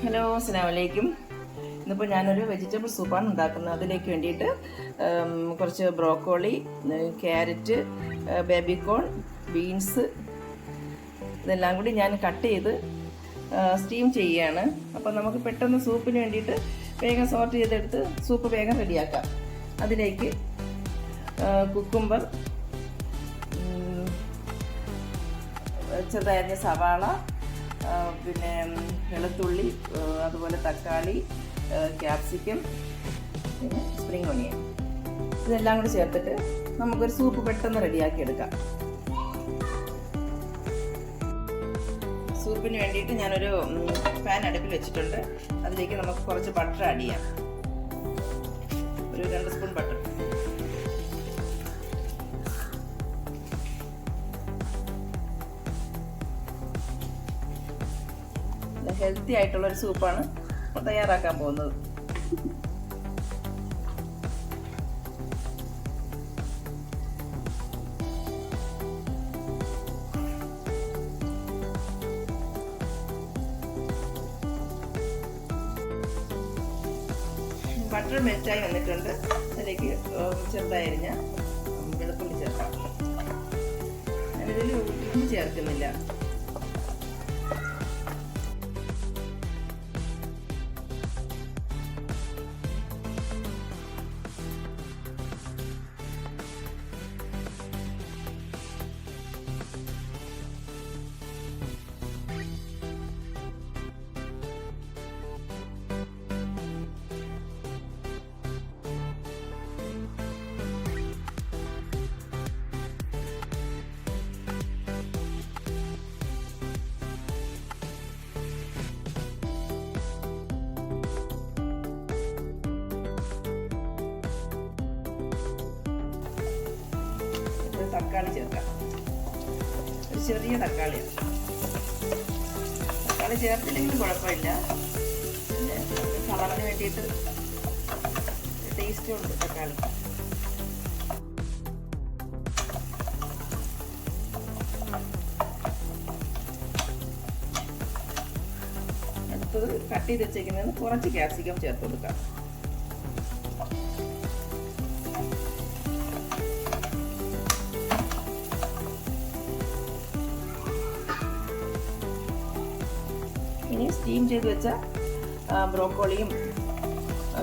Hello, അസ്സലാമു അലൈക്കും. ഇന്നിപ്പോൾ ഞാനൊരു വെജിറ്റബിൾ സൂപ്പാണ് ഉണ്ടാക്കുന്നത്. അതിലേക്ക് വേണ്ടിയിട്ട് കുറച്ച് ബ്രോക്കോളി, ക്യാരറ്റ്, ബേബിക്കോൺ, ബീൻസ് ഇതെല്ലാം കൂടി ഞാൻ കട്ട് ചെയ്ത് സ്റ്റീം ചെയ്യുകയാണ്. അപ്പോൾ നമുക്ക് പെട്ടെന്ന് സൂപ്പിന് വേണ്ടിയിട്ട് വേഗം സോർട്ട് ചെയ്തെടുത്ത് സൂപ്പ് വേഗം റെഡിയാക്കാം. അതിലേക്ക് കുക്കുംബർ, ചെറുതായിരുന്ന സവാള, പിന്നെ വെളുത്തുള്ളി, അതുപോലെ തക്കാളി, ക്യാപ്സിക്കം, പിന്നെ സ്പ്രിംഗ് ഒണിയൻ ഇതെല്ലാം കൂടി ചേർത്തിട്ട് നമുക്കൊരു സൂപ്പ് പെട്ടെന്ന് റെഡിയാക്കി എടുക്കാം. സൂപ്പിന് വേണ്ടിയിട്ട് ഞാനൊരു പാൻ അടുപ്പിൽ വെച്ചിട്ടുണ്ട്. അതിലേക്ക് നമുക്ക് കുറച്ച് ബട്ടർ ആഡ് ചെയ്യാം. ഒരു 2 സ്പൂൺ ബട്ടർ. ഹെൽത്തി ആയിട്ടുള്ള ഒരു സൂപ്പാണ് തയ്യാറാക്കാൻ പോകുന്നത്. ബട്ടർ മെൽറ്റായി വന്നിട്ടുണ്ട്. അതിലേക്ക് ചെറുതായിരിഞ്ഞ വെളുത്തുള്ളി ചേർക്കാം. ഞാനിതിൽ ഉപ്പ് ചേർക്കുന്നില്ല. തക്കാളി ചേർക്കാം. ഒരു ചെറിയ തക്കാളിയാണ്. തക്കാളി ചേർത്തില്ലെങ്കിലും കുഴപ്പമില്ല. പിന്നെ കളറിന് വേണ്ടിയിട്ട് ടേസ്റ്റും ഉണ്ട് തക്കാളി. അടുത്തത് കട്ട് ചെയ്ത് വെച്ചേക്കുന്നതിന് കുറച്ച് ക്യാപ്സിക്കം ചേർത്ത് കൊടുക്കാം. ഇനി സ്റ്റീം ചെയ്ത് വെച്ച ബ്രോക്കോളിയും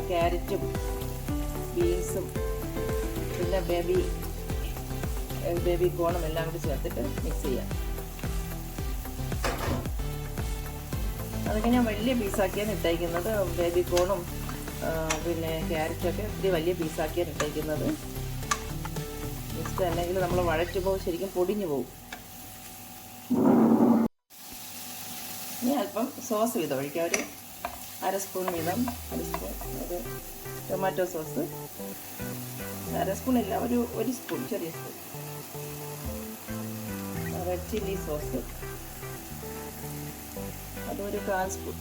ക്യാരറ്റും ബീൻസും പിന്നെ ബേബി കോണും എല്ലാം കൂടി ചേർത്തിട്ട് മിക്സ് ചെയ്യാം. അതൊക്കെ ഞാൻ വലിയ പീസാക്കിയാണ് ഇട്ടേക്കുന്നത്. ബേബി കോണും പിന്നെ ക്യാരറ്റൊക്കെ ഒത്തിരി വലിയ പീസാക്കിയാണ് ഇട്ടേക്കുന്നത്. മിക്സ് അല്ലെങ്കിൽ നമ്മൾ വഴറ്റുമ്പോൾ ശരിക്കും പൊടിഞ്ഞു പോകും. ഇനി അല്പം സോസ് വീതം ഒഴിക്കാം. ഒരു 1/2 സ്പൂൺ വീതം. 1 സ്പൂൺ ഒരു ടൊമാറ്റോ സോസ്. 1/2 സ്പൂൺ ഇല്ല, ഒരു സ്പൂൺ, ചെറിയ സ്പൂൺ. റെഡ് ചില്ലി സോസ് അതൊരു 1/4 സ്പൂൺ.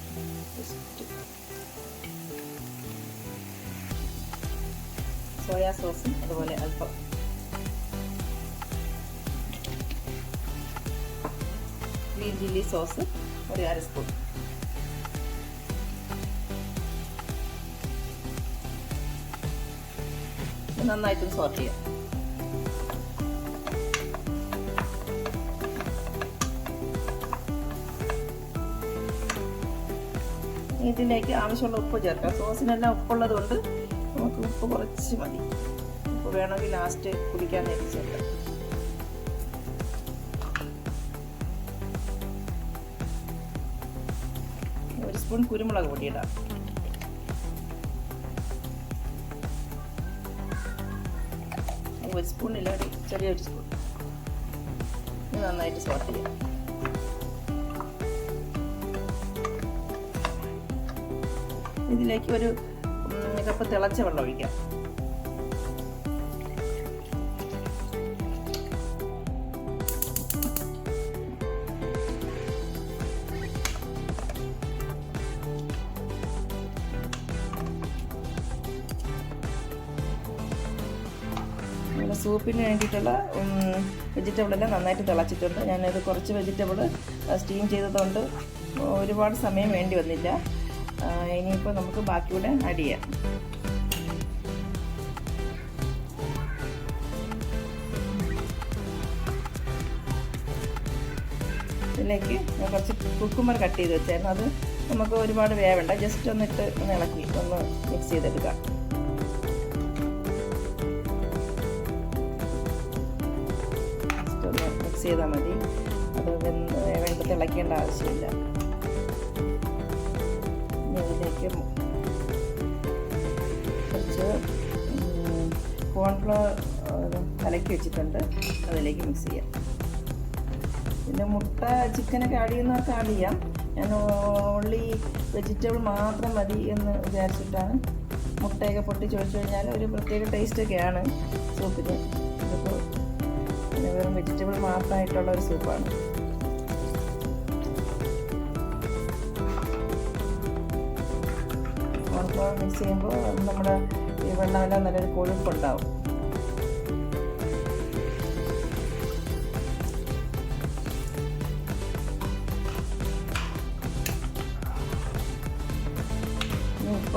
സോയാ സോസും അതുപോലെ അല്പം. ഗ്രീൻ ചില്ലി സോസ് ഒരു 1/2 സ്പൂൺ. നന്നായിട്ടും സോർട്ട് ചെയ്യാം. ഇതിലേക്ക് ആവശ്യമുള്ള ഉപ്പ് ചേർക്കാം. സോസിനെല്ലാം ഉപ്പുള്ളത് കൊണ്ട് നമുക്ക് ഉപ്പ് കുറച്ച് മതി. ഉപ്പ് വേണമെങ്കിൽ ലാസ്റ്റ് കുടിക്കാനായിട്ട് ചേർക്കാം. ഒരു സ്പൂൺ കുരുമുളക് പൊടി ഇടാം. ഒരു സ്പൂണില്ല, ഒരു ചെറിയൊരു സ്പൂൺ. ഇത് നന്നായിട്ട് സോർട്ട് ചെയ്യാം. ഇതിലേക്ക് ഒരു കപ്പ് തിളച്ച വെള്ളം ഒഴിക്കാം. സൂപ്പിന് വേണ്ടിയിട്ടുള്ള വെജിറ്റബിളെല്ലാം നന്നായിട്ട് തിളച്ചിട്ടുണ്ട്. ഞാനത് കുറച്ച് വെജിറ്റബിൾ സ്റ്റീം ചെയ്തതുകൊണ്ട് ഒരുപാട് സമയം വേണ്ടി വന്നില്ല. ഇനിയിപ്പോൾ നമുക്ക് ബാക്കിയൂടെ ആഡ് ചെയ്യാം. ഇതിലേക്ക് ഞാൻ കുറച്ച് കുക്കുമ്പർ കട്ട് ചെയ്ത് വെച്ചായിരുന്നു. അത് നമുക്ക് ഒരുപാട് വേവണ്ട, ജസ്റ്റ് ഒന്നിട്ട് ഒന്ന് ഇളക്കി ഒന്ന് മിക്സ് ചെയ്തെടുക്കാം. ജസ്റ്റ് ഒന്ന് മിക്സ് ചെയ്താൽ മതി, അത് വേണ്ടത് ഇളക്കേണ്ട ആവശ്യമില്ല. ഇതിലേക്ക് കുറച്ച് കോൺഫ്ലവർ കലക്കി വെച്ചിട്ടുണ്ട്, അതിലേക്ക് മിക്സ് ചെയ്യാം. പിന്നെ മുട്ട ചിക്കനൊക്കെ ആഡ് ചെയ്യുന്നവർക്ക് ആഡ് ചെയ്യാം. ഞാൻ ഓൺലി വെജിറ്റബിൾ മാത്രം മതി എന്ന് വിചാരിച്ചിട്ടാണ്. മുട്ടയൊക്കെ പൊട്ടിച്ച് ഒഴിച്ചു കഴിഞ്ഞാൽ ഒരു പ്രത്യേക ടേസ്റ്റൊക്കെയാണ് സൂപ്പിന്. ഇതിപ്പോൾ വെറും വെജിറ്റബിൾ മാത്രമായിട്ടുള്ള ഒരു സൂപ്പാണ്. കോൺഫ്ലവർ മിക്സ് ചെയ്യുമ്പോൾ നമ്മുടെ ഈ വെള്ളമെല്ലാം നല്ലൊരു കൊഴുപ്പുണ്ടാവും.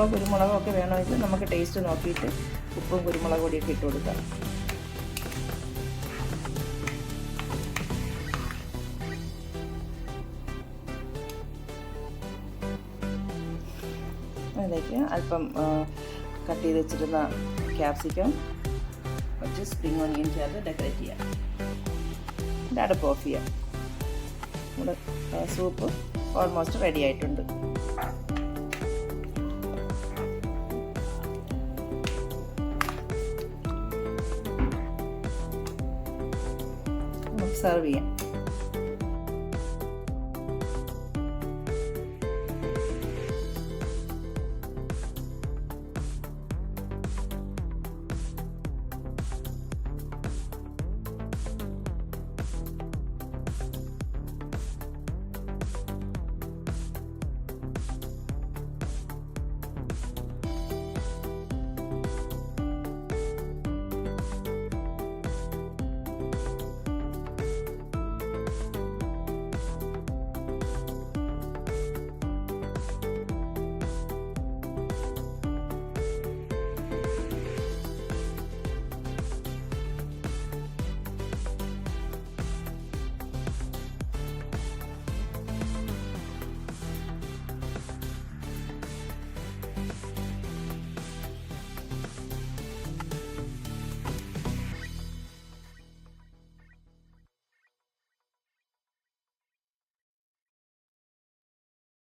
ഉപ്പോ കുരുമുളകും ഒക്കെ വേണമെങ്കിൽ നമുക്ക് ടേസ്റ്റ് നോക്കിയിട്ട് ഉപ്പും കുരുമുളക് പൊടിയൊക്കെ ഇട്ട് കൊടുക്കാം. അതിലേക്ക് അല്പം കട്ട് ചെയ്ത് വെച്ചിരുന്ന ക്യാപ്സിക്കം കുറച്ച് സ്പ്രിംഗ് ഓണിയൻ ചേർത്ത് ഡെക്കറേറ്റ് ചെയ്യാം. എന്നിട്ട് അടുപ്പ് ഓഫ് ചെയ്യാം. നമ്മുടെ സൂപ്പ് ഓൾമോസ്റ്റ് റെഡി ആയിട്ടുണ്ട്. സെർവ് ചെയ്യാം.